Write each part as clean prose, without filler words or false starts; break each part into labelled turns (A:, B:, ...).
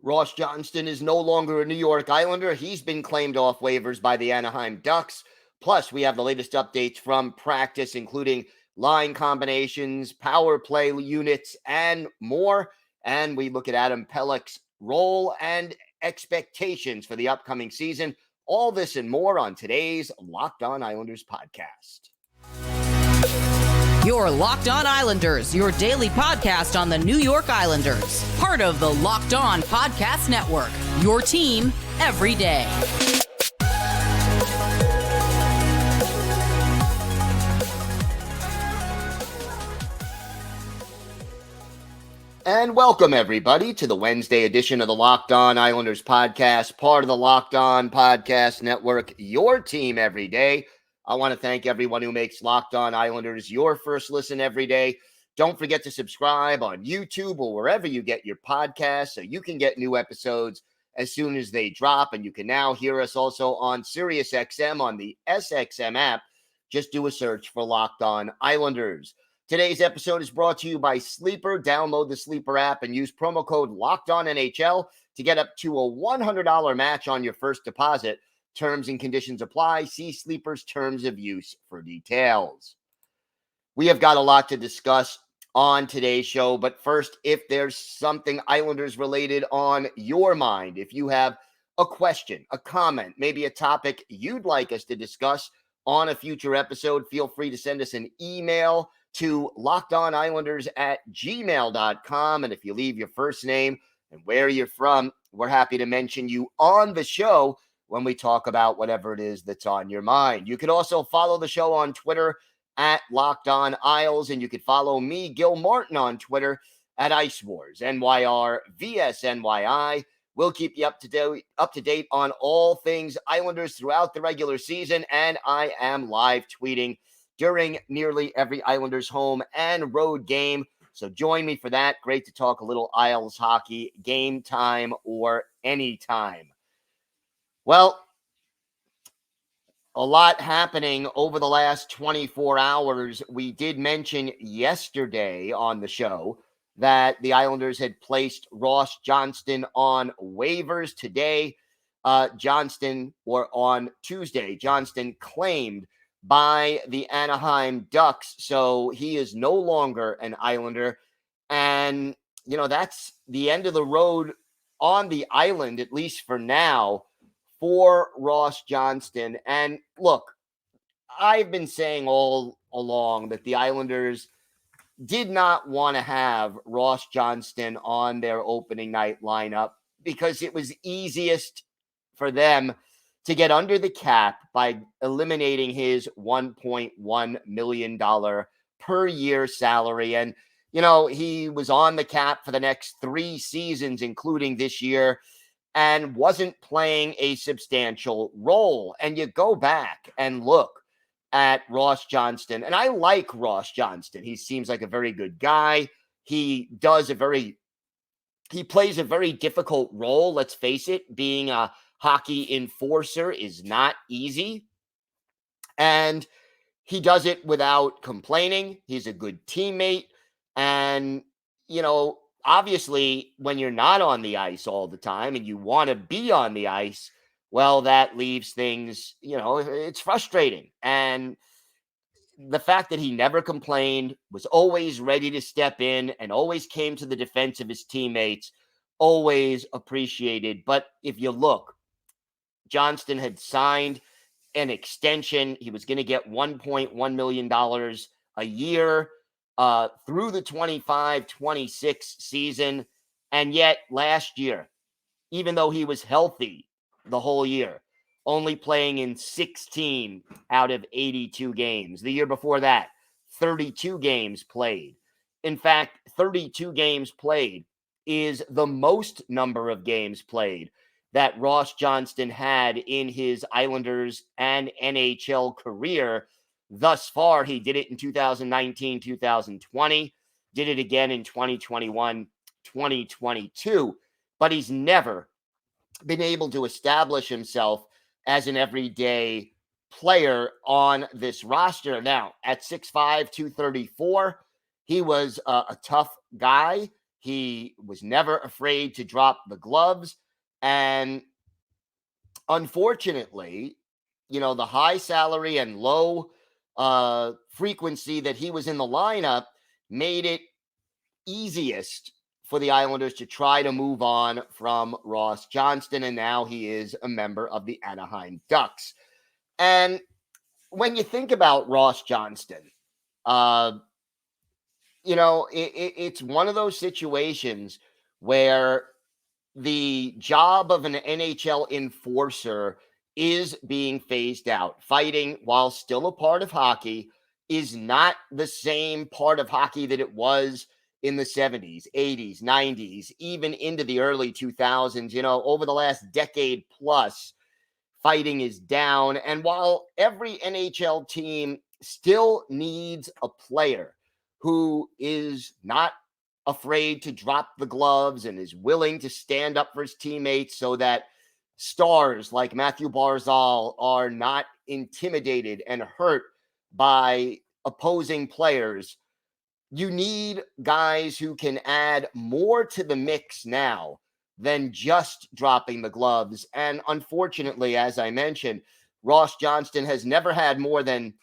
A: Ross Johnston is no longer a New York Islander. He's been claimed off waivers by the Anaheim Ducks. Plus, we have the latest updates from practice, including line combinations, power play units, and more. And we look at Adam Pelech's role and expectations for the upcoming season. All this and more on today's Locked On Islanders podcast.
B: Your Locked On Islanders, your daily podcast on the New York Islanders. Part of the Locked On Podcast Network, your team every day.
A: And welcome, everybody, to the Wednesday edition of the Locked On Islanders podcast, part of the Locked On Podcast Network, your team every day. I want to thank everyone who makes Locked On Islanders your first listen every day. Don't forget to subscribe on YouTube or wherever you get your podcasts so you can get new episodes as soon as they drop. And you can now hear us also on SiriusXM on the SXM app. Just do a search for Locked On Islanders. Today's episode is brought to you by Sleeper. Download the Sleeper app and use promo code LOCKEDONNHL to get up to a $100 match on your first deposit. Terms and conditions apply. See Sleeper's terms of use for details. We have got a lot to discuss on today's show, but first, if there's something Islanders related on your mind, if you have a question, a comment, maybe a topic you'd like us to discuss on a future episode, feel free to send us an email to lockedonislanders@gmail.com. And if you leave your first name and where you're from, we're happy to mention you on the show when we talk about whatever it is that's on your mind. You could also follow the show on Twitter at Locked On Isles, and you could follow me, Gil Martin, on Twitter at Ice Wars, NYR VSNYI. We'll keep you up to date on all things Islanders throughout the regular season, and I am live tweeting during nearly every Islanders home and road game. So join me for that. Great to talk a little Isles hockey, game time or anytime. Well, a lot happening over the last 24 hours. We did mention yesterday on the show that the Islanders had placed Ross Johnston on waivers. Today, Johnston claimed by the Anaheim Ducks. So he is no longer an Islander. And, that's the end of the road on the island, at least for now, for Ross Johnston. And look, I've been saying all along that the Islanders did not want to have Ross Johnston on their opening night lineup because it was easiest for them to get under the cap by eliminating his $1.1 million per year salary. And, he was on the cap for the next 3 seasons, including this year, and wasn't playing a substantial role. And you go back and look at Ross Johnston, and I like Ross Johnston. He seems like a very good guy. He plays a very difficult role. Let's face it, being a hockey enforcer is not easy. And he does it without complaining. He's a good teammate. And, obviously, when you're not on the ice all the time and you want to be on the ice, well, that leaves things, it's frustrating. And the fact that he never complained, was always ready to step in and always came to the defense of his teammates, always appreciated. But if you look, Johnston had signed an extension. He was going to get $1.1 million a year through the 25-26 season. And yet last year, even though he was healthy the whole year, only playing in 16 out of 82 games. The year before that, 32 games played. In fact, 32 games played is the most number of games played that Ross Johnston had in his Islanders and NHL career. Thus far, he did it in 2019, 2020, did it again in 2021, 2022, but he's never been able to establish himself as an everyday player on this roster. Now, at 6'5", 234, he was a tough guy. He was never afraid to drop the gloves. And unfortunately, the high salary and low frequency that he was in the lineup made it easiest for the Islanders to try to move on from Ross Johnston. And now he is a member of the Anaheim Ducks. And when you think about Ross Johnston, it's one of those situations where the job of an NHL enforcer is being phased out. Fighting, while still a part of hockey, is not the same part of hockey that it was in the 70s, 80s, 90s, even into the early 2000s. Over the last decade plus, fighting is down. And while every NHL team still needs a player who is not afraid to drop the gloves and is willing to stand up for his teammates so that stars like Mathew Barzal are not intimidated and hurt by opposing players, you need guys who can add more to the mix now than just dropping the gloves. And unfortunately, as I mentioned, Ross Johnston has never had more than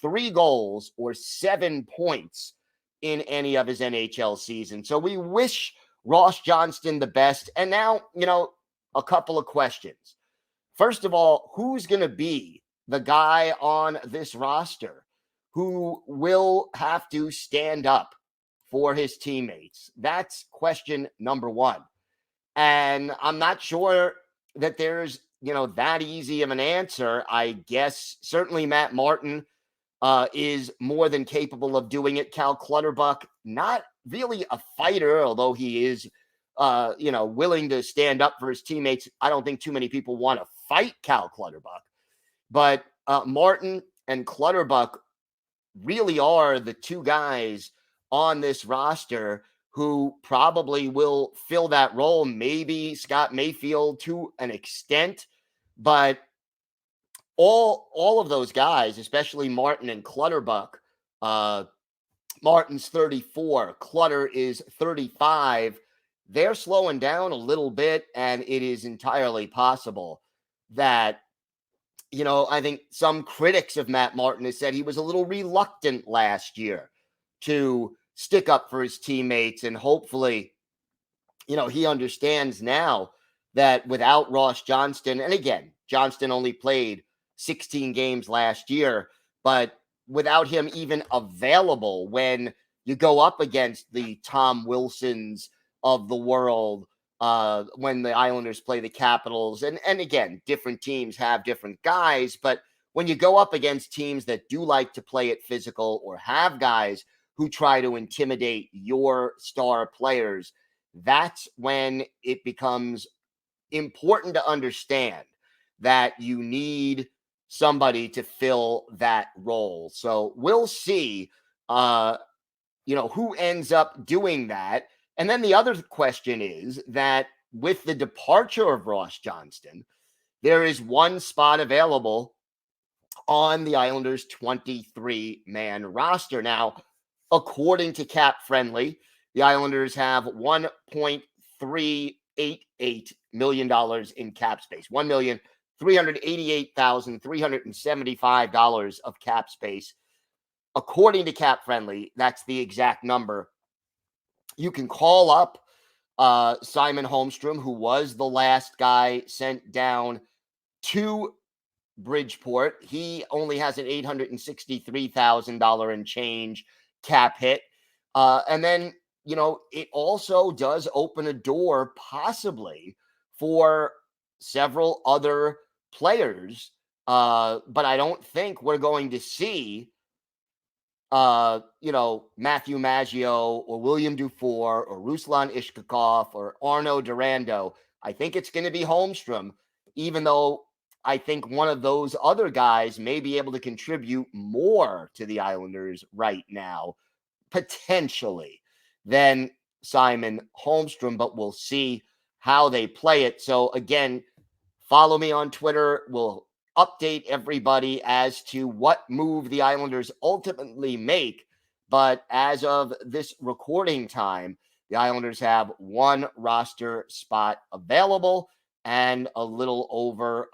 A: 3 goals or 7 points in any of his NHL seasons. So we wish Ross Johnston the best. And now, a couple of questions. First of all, who's going to be the guy on this roster who will have to stand up for his teammates? That's question number one. And I'm not sure that there's, that easy of an answer. I guess certainly Matt Martin is more than capable of doing it. Cal Clutterbuck, not really a fighter, although he is, willing to stand up for his teammates. I don't think too many people want to fight Cal Clutterbuck. But Martin and Clutterbuck really are the two guys on this roster who probably will fill that role. Maybe Scott Mayfield to an extent, but all of those guys, especially Martin and Clutterbuck, Martin's 34, Clutter is 35. They're slowing down a little bit, and it is entirely possible that, I think some critics of Matt Martin have said he was a little reluctant last year to stick up for his teammates. And hopefully, he understands now that without Ross Johnston, and again, Johnston only played 16 games last year, but without him even available when you go up against the Tom Wilsons of the world, when the Islanders play the Capitals, and again, different teams have different guys, but when you go up against teams that do like to play it physical or have guys who try to intimidate your star players, that's when it becomes important to understand that you need somebody to fill that role. So we'll see, who ends up doing that. And then the other question is that with the departure of Ross Johnston, there is one spot available on the Islanders' 23-man roster. Now, according to Cap Friendly, the Islanders have $1.388 million in cap space, $1,388,375 of cap space. According to Cap Friendly, that's the exact number. You can call up Simon Holmstrom, who was the last guy sent down to Bridgeport. He only has an $863,000 and change cap hit. And then, it also does open a door possibly for several other players. But I don't think we're going to see Matthew Maggio or William Dufour or Ruslan Ishkakov or Arno Durando. I think it's going to be Holmstrom, even though I think one of those other guys may be able to contribute more to the Islanders right now, potentially, than Simon Holmstrom, but we'll see how they play it. So again, follow me on Twitter. We'll update everybody as to what move the Islanders ultimately make. But as of this recording time, The Islanders have one roster spot available and a little over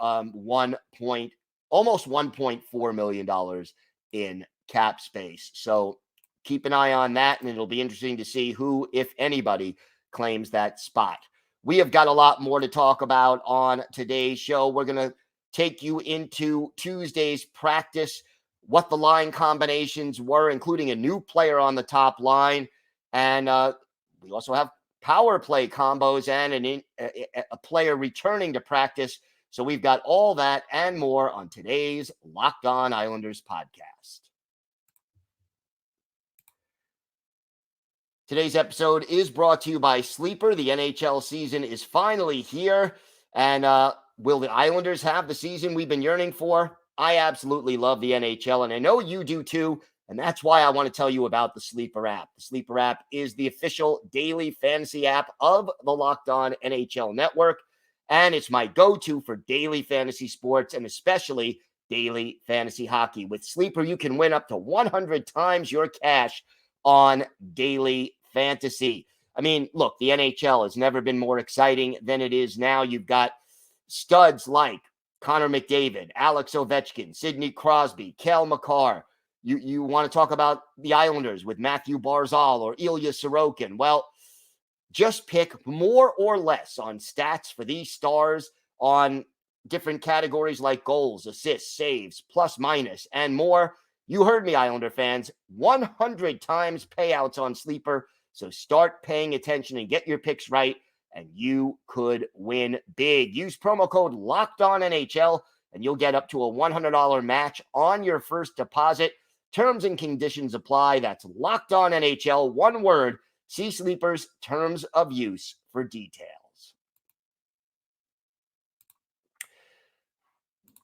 A: almost $1.4 million in cap space. So keep an eye on that, and it'll be interesting to see who, if anybody, claims that spot. We have got a lot more to talk about on today's show. We're going to take you into Tuesday's practice, what the line combinations were, including a new player on the top line. And we also have power play combos and a player returning to practice. So we've got all that and more on today's Locked On Islanders podcast. Today's episode is brought to you by Sleeper. The NHL season is finally here. And will the Islanders have the season we've been yearning for? I absolutely love the NHL, and I know you do too. And that's why I want to tell you about the Sleeper app. The Sleeper app is the official daily fantasy app of the Locked On NHL network. And it's my go-to for daily fantasy sports and especially daily fantasy hockey. With Sleeper, you can win up to 100 times your cash on daily fantasy. I mean, look, the NHL has never been more exciting than it is now. You've got studs like Connor McDavid, Alex Ovechkin, Sidney Crosby, Cale Makar. You want to talk about the Islanders with Mathew Barzal or Ilya Sorokin. Well, just pick more or less on stats for these stars on different categories like goals, assists, saves, plus, minus, and more. You heard me, Islander fans. 100 times payouts on Sleeper. So start paying attention and get your picks right, and you could win big. Use promo code LOCKEDONNHL, and you'll get up to a $100 match on your first deposit. Terms and conditions apply. That's LOCKEDONNHL, one word. See Sleeper's terms of use for details.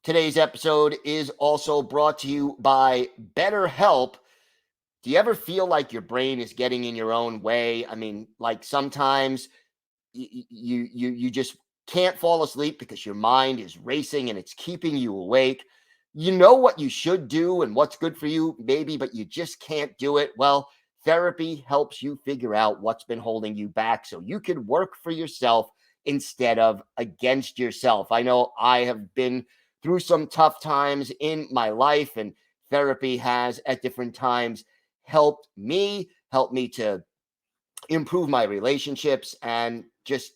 A: Today's episode is also brought to you by BetterHelp. Do you ever feel like your brain is getting in your own way? I mean, like sometimes you just can't fall asleep because your mind is racing and it's keeping you awake. You know what you should do and what's good for you, maybe, but you just can't do it. Well, therapy helps you figure out what's been holding you back so you can work for yourself instead of against yourself. I know I have been through some tough times in my life, and therapy has at different times helped me to improve my relationships and just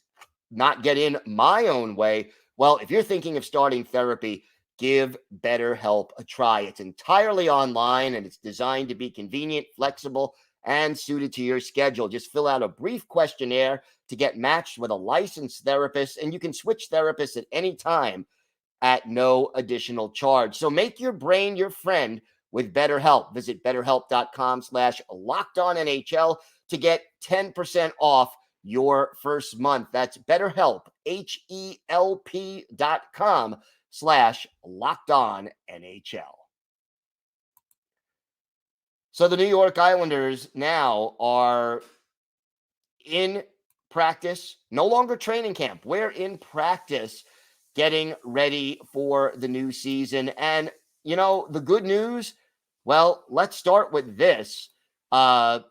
A: not get in my own way. Well, if you're thinking of starting therapy, give BetterHelp a try. It's entirely online and it's designed to be convenient, flexible, and suited to your schedule. Just fill out a brief questionnaire to get matched with a licensed therapist, and you can switch therapists at any time at no additional charge. So make your brain your friend with BetterHelp. Visit BetterHelp.com/LockedOnNHL to get 10% off your first month. That's BetterHelp, HELP.com/LockedOnNHL. So the New York Islanders now are in practice, no longer training camp. We're in practice getting ready for the new season. And, you know, the good news, well, let's start with this. Cal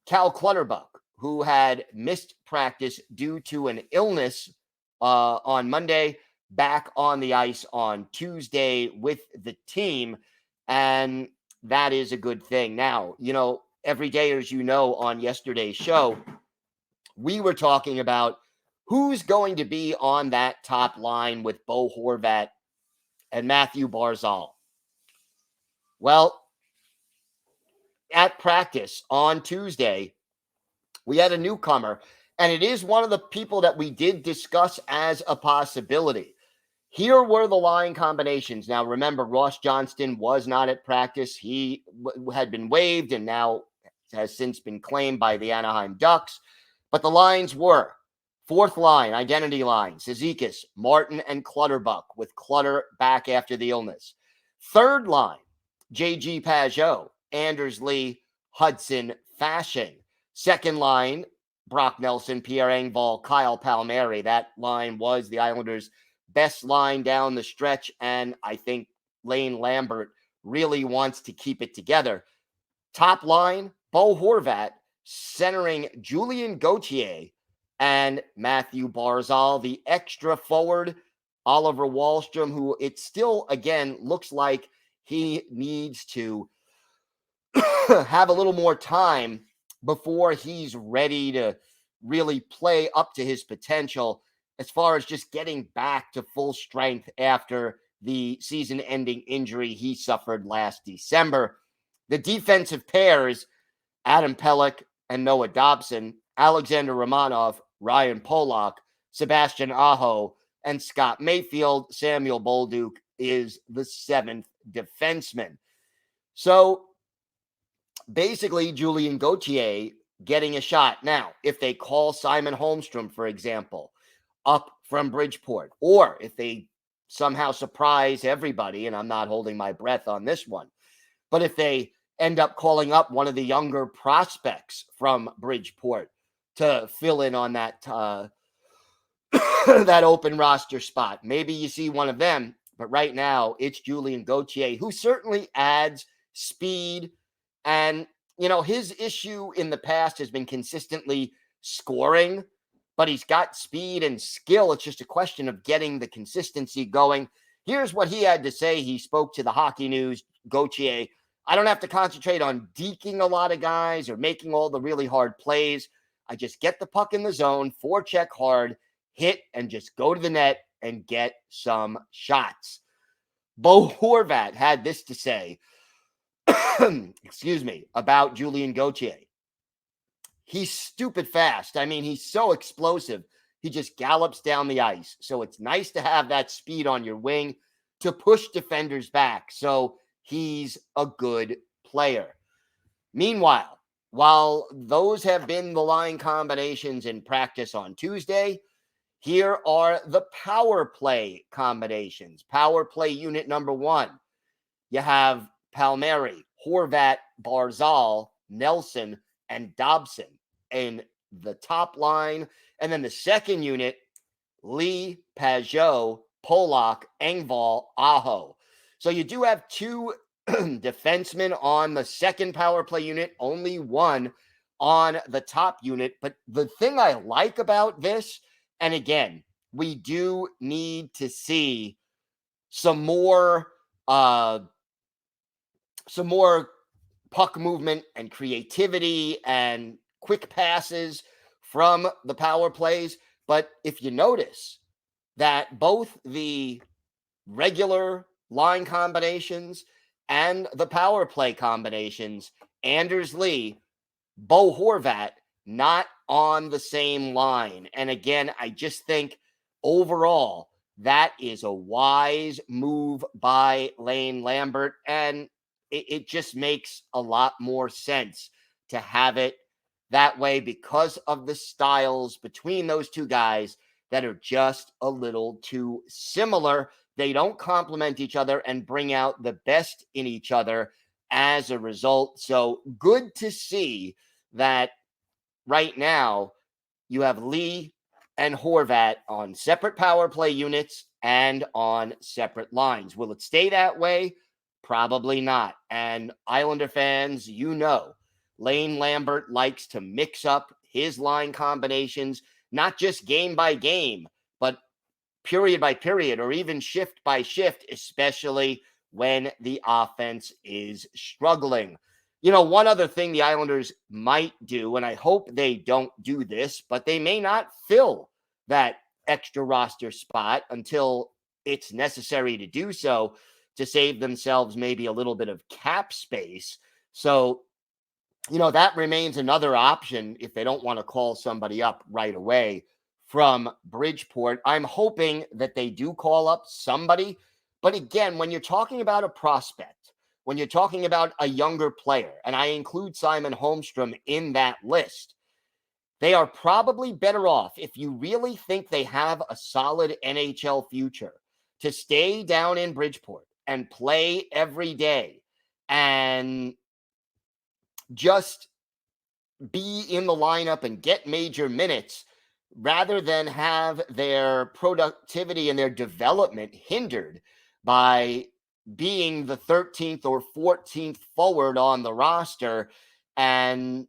A: Clutterbuck, who had missed practice due to an illness on Monday, back on the ice on Tuesday with the team. And that is a good thing. Now, you know, every day, as you know, on yesterday's show, we were talking about who's going to be on that top line with Bo Horvat and Mathew Barzal. Well, at practice on Tuesday, we had a newcomer, and it is one of the people that we did discuss as a possibility. Here were the line combinations. Now, remember, Ross Johnston was not at practice. He had been waived and now has since been claimed by the Anaheim Ducks. But the lines were fourth line, identity line, Cizikas, Martin, and Clutterbuck, with Clutter back after the illness. Third line, J.G. Pajot, Anders Lee, Hudson, Fasching. Second line, Brock Nelson, Pierre Engvall, Kyle Palmieri. That line was the Islanders' best line down the stretch, and I think Lane Lambert really wants to keep it together. Top line, Bo Horvat, centering Julien Gauthier and Mathew Barzal, the extra forward, Oliver Wahlstrom, who it still, again, looks like he needs to have a little more time before he's ready to really play up to his potential as far as just getting back to full strength after the season-ending injury he suffered last December. The defensive pairs, Adam Pelech and Noah Dobson, Alexander Romanov, Ryan Pollock, Sebastian Aho, and Scott Mayfield. Samuel Bolduc is the seventh defenseman. So basically, Julien Gauthier getting a shot. Now, if they call Simon Holmstrom, for example, up from Bridgeport, or if they somehow surprise everybody, and I'm not holding my breath on this one, but if they end up calling up one of the younger prospects from Bridgeport to fill in on that that open roster spot, maybe you see one of them. But right now, it's Julien Gauthier, who certainly adds speed. And, you know, his issue in the past has been consistently scoring, but he's got speed and skill. It's just a question of getting the consistency going. Here's what he had to say. He spoke to the Hockey News. Gauthier: I don't have to concentrate on deking a lot of guys or making all the really hard plays. I just get the puck in the zone, forecheck hard, hit, and just go to the net and get some shots. Bo Horvat had this to say, excuse me, about Julien Gauthier. He's stupid fast. I mean, he's so explosive. He just gallops down the ice. So it's nice to have that speed on your wing to push defenders back. So he's a good player. Meanwhile, while those have been the line combinations in practice on Tuesday, here are the power play combinations. Power play unit number one. You have Palmieri, Horvat, Barzal, Nelson, and Dobson in the top line. And then the second unit, Lee, Pajot, Pollock, Engvall, Aho. So you do have two defensemen on the second power play unit, only one on the top unit. But the thing I like about this, and again, we do need to see some more puck movement and creativity and quick passes from the power plays. But if you notice that both the regular line combinations and the power play combinations, Anders Lee, Bo Horvat, not on the same line. And again, I just think overall, that is a wise move by Lane Lambert. And it just makes a lot more sense to have it that way because of the styles between those two guys that are just a little too similar. They don't complement each other and bring out the best in each other as a result. So good to see that right now you have Lee and Horvat on separate power play units and on separate lines. Will it stay that way? Probably not. And Islander fans, you know, Lane Lambert likes to mix up his line combinations, not just game by game, but period by period or even shift by shift, especially when the offense is struggling. You know, one other thing the Islanders might do, and I hope they don't do this, but they may not fill that extra roster spot until it's necessary to do so to save themselves maybe a little bit of cap space. So, you know, that remains another option if they don't want to call somebody up right away from Bridgeport. I'm hoping that they do call up somebody. But again, when you're talking about a prospect, when you're talking about a younger player, and I include Simon Holmstrom in that list, they are probably better off, if you really think they have a solid NHL future, to stay down in Bridgeport and play every day and just be in the lineup and get major minutes rather than have their productivity and their development hindered by being the 13th or 14th forward on the roster and,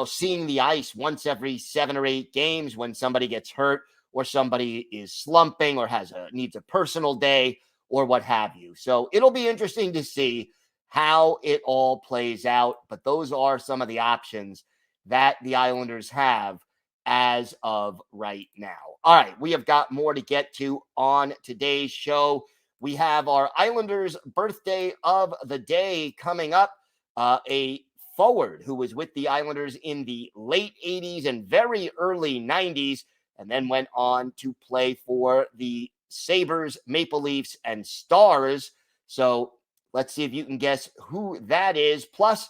A: seeing the ice once every 7 or 8 games when somebody gets hurt or somebody is slumping or needs a personal day or what have you. So it'll be interesting to see how it all plays out. But those are some of the options that the Islanders have as of right now. All right, we have got more to get to on today's show. We have our Islanders birthday of the day coming up. A forward who was with the Islanders in the late 80s and very early 90s, and then went on to play for the Sabres, Maple Leafs, and Stars. So let's see if you can guess who that is. Plus,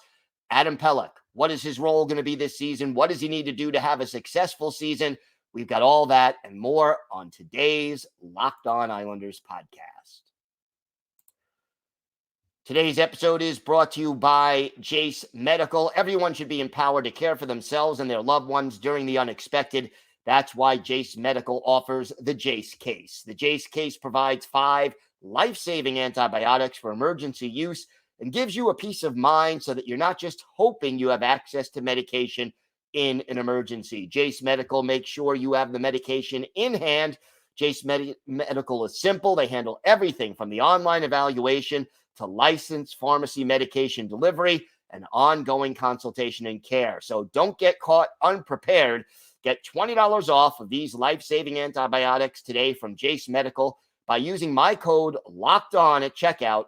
A: Adam Pelech. What is his role going to be this season? What does he need to do to have a successful season? We've got all that and more on today's Locked On Islanders podcast. Today's episode is brought to you by Jase Medical. Everyone should be empowered to care for themselves and their loved ones during the unexpected. That's why Jase Medical offers the Jase Case. The Jase Case provides 5 life-saving antibiotics for emergency use and gives you a peace of mind so that you're not just hoping you have access to medication in an emergency. Jase Medical makes sure you have the medication in hand. Jase Medical is simple. They handle everything from the online evaluation to licensed pharmacy medication delivery and ongoing consultation and care. So don't get caught unprepared. Get $20 off of these life-saving antibiotics today from Jase Medical by using my code LOCKEDON at checkout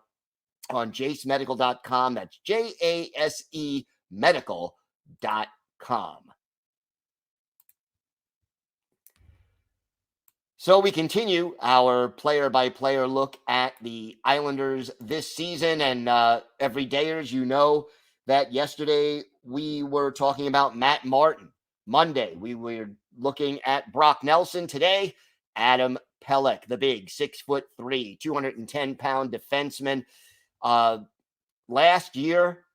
A: on jasemedical.com. That's JASE medical.com. So we continue our player-by-player look at the Islanders this season. And everydayers, you know that yesterday we were talking about Matt Martin. Monday, we were looking at Brock Nelson. Today, Adam Pelech, the big 6'3", 210-pound defenseman. Last year,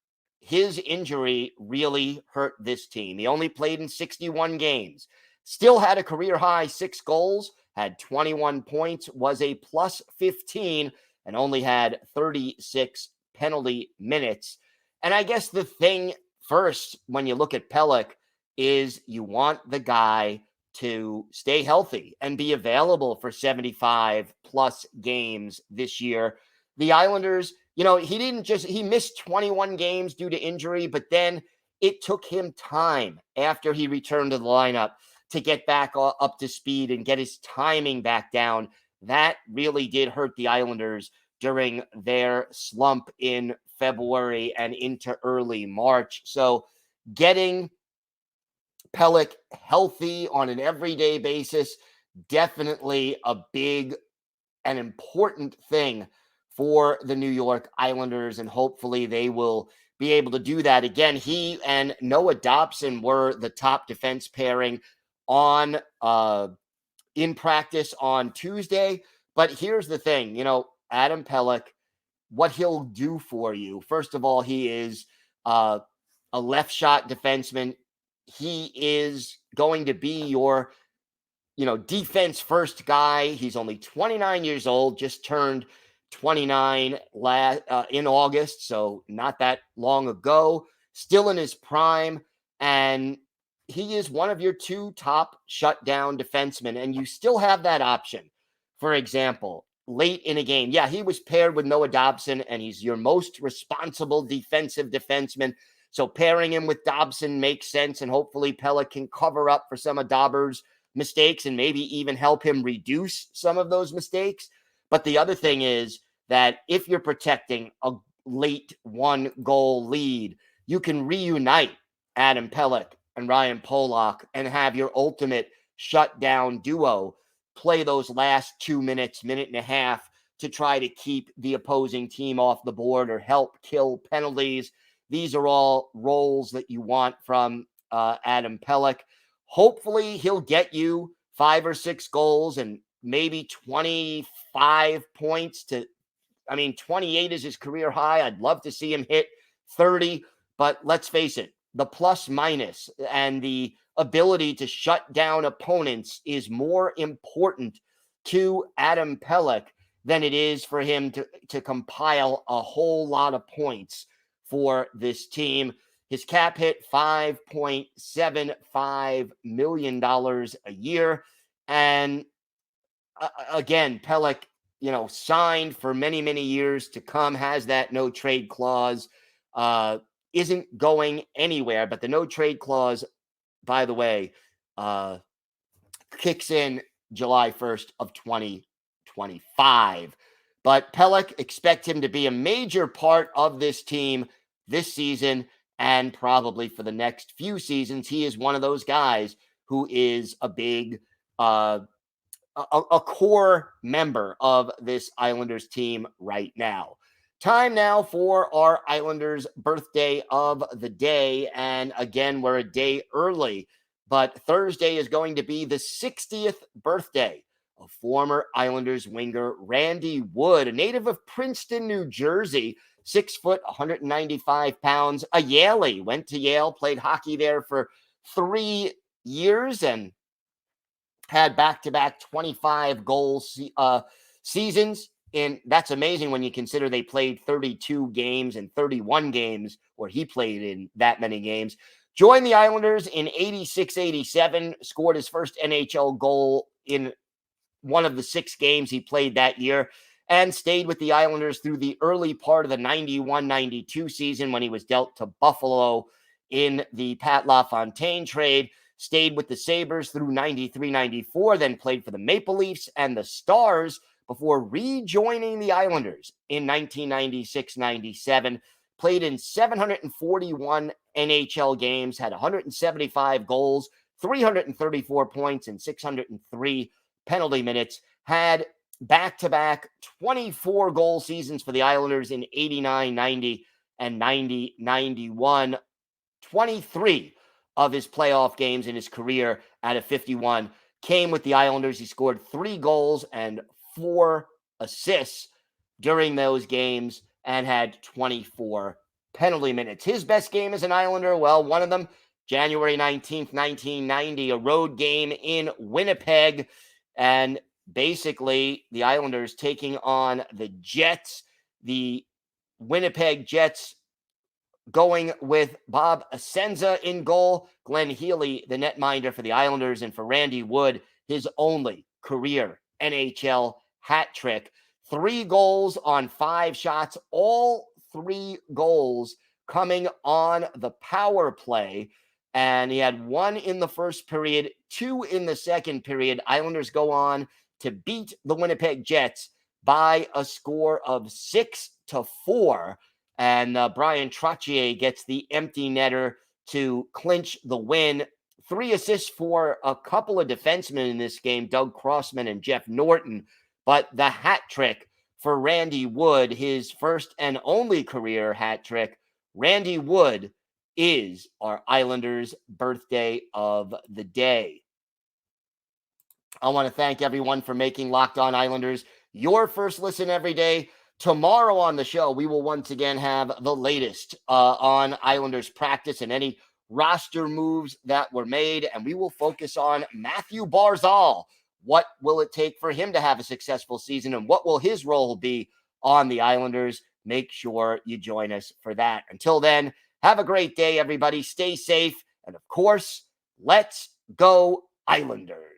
A: his injury really hurt this team. He only played in 61 games, still had a career-high 6 goals, had 21 points, was a plus 15, and only had 36 penalty minutes. And I guess the thing first, when you look at Pelech, is you want the guy to stay healthy and be available for 75-plus games this year. The Islanders, he missed 21 games due to injury, but then it took him time after he returned to the lineup to get back up to speed and get his timing back down. That really did hurt the Islanders during their slump in February and into early March. So getting Pelech healthy on an everyday basis, definitely a big and important thing for the New York Islanders, and hopefully they will be able to do that. Again, he and Noah Dobson were the top defense pairing on in practice on Tuesday. But here's the thing, Adam Pelech, what he'll do for you. First of all, he is a left shot defenseman. He is going to be your, defense first guy. He's only 29 years old, just turned 29 in August, so not that long ago, still in his prime, and he is one of your 2 top shutdown defensemen, and you still have that option. For example, late in a game, he was paired with Noah Dobson, and he's your most responsible defensive defenseman, so pairing him with Dobson makes sense, and hopefully Pelech can cover up for some of Dobber's mistakes and maybe even help him reduce some of those mistakes. But the other thing is that if you're protecting a late 1-goal lead, you can reunite Adam Pelech and Ryan Pollock and have your ultimate shutdown duo play those last 2 minutes, minute and a half to try to keep the opposing team off the board or help kill penalties. These are all roles that you want from Adam Pelech. Hopefully he'll get you 5 or 6 goals and maybe 25 points 28 is his career high. I'd love to see him hit 30, but let's face it, the plus minus and the ability to shut down opponents is more important to Adam Pelech than it is for him to compile a whole lot of points for this team. His cap hit $5.75 million a year. And again, Pelech, signed for many, many years to come, has that no trade clause, isn't going anywhere. But the no trade clause, by the way, kicks in July 1st of 2025. But Pelech, expect him to be a major part of this team this season and probably for the next few seasons. He is one of those guys who is a big, a core member of this Islanders team right now. Time now for our Islanders birthday of the day. And again, we're a day early, but Thursday is going to be the 60th birthday of former Islanders winger Randy Wood, a native of Princeton, New Jersey, 6 foot, 195 pounds, a Yaley, went to Yale, played hockey there for 3 years and had back-to-back 25 goal seasons. And that's amazing when you consider they played 32 games and 31 games, or he played in that many games. Joined the Islanders in 86-87, scored his first NHL goal in one of the 6 games he played that year, and stayed with the Islanders through the early part of the 91-92 season when he was dealt to Buffalo in the Pat LaFontaine trade. Stayed with the Sabres through 93-94, then played for the Maple Leafs and the Stars before rejoining the Islanders in 1996-97. Played in 741 NHL games, had 175 goals, 334 points, and 603 penalty minutes. Had back-to-back 24-goal seasons for the Islanders in 89-90 and 90-91. 23 of his playoff games in his career out of 51 came with the Islanders. He scored 3 goals and 4 assists during those games and had 24 penalty minutes. His best game as an Islander, well, one of them, January 19th, 1990, a road game in Winnipeg. And basically, the Islanders taking on the Jets. The Winnipeg Jets going with Bob Asenza in goal, Glenn Healy, the netminder for the Islanders, and for Randy Wood, his only career NHL hat trick. 3 goals on 5 shots, all 3 goals coming on the power play. And he had 1 in the first period, 2 in the second period. Islanders go on to beat the Winnipeg Jets by a score of 6-4. And Brian Trottier gets the empty netter to clinch the win. 3 assists for a couple of defensemen in this game, Doug Crossman and Jeff Norton. But the hat trick for Randy Wood, his first and only career hat trick. Randy Wood is our Islanders' birthday of the day. I want to thank everyone for making Locked On Islanders your first listen every day. Tomorrow on the show, we will once again have the latest on Islanders practice and any roster moves that were made, and we will focus on Mathew Barzal. What will it take for him to have a successful season, and what will his role be on the Islanders? Make sure you join us for that. Until then, have a great day, everybody. Stay safe, and of course, let's go Islanders.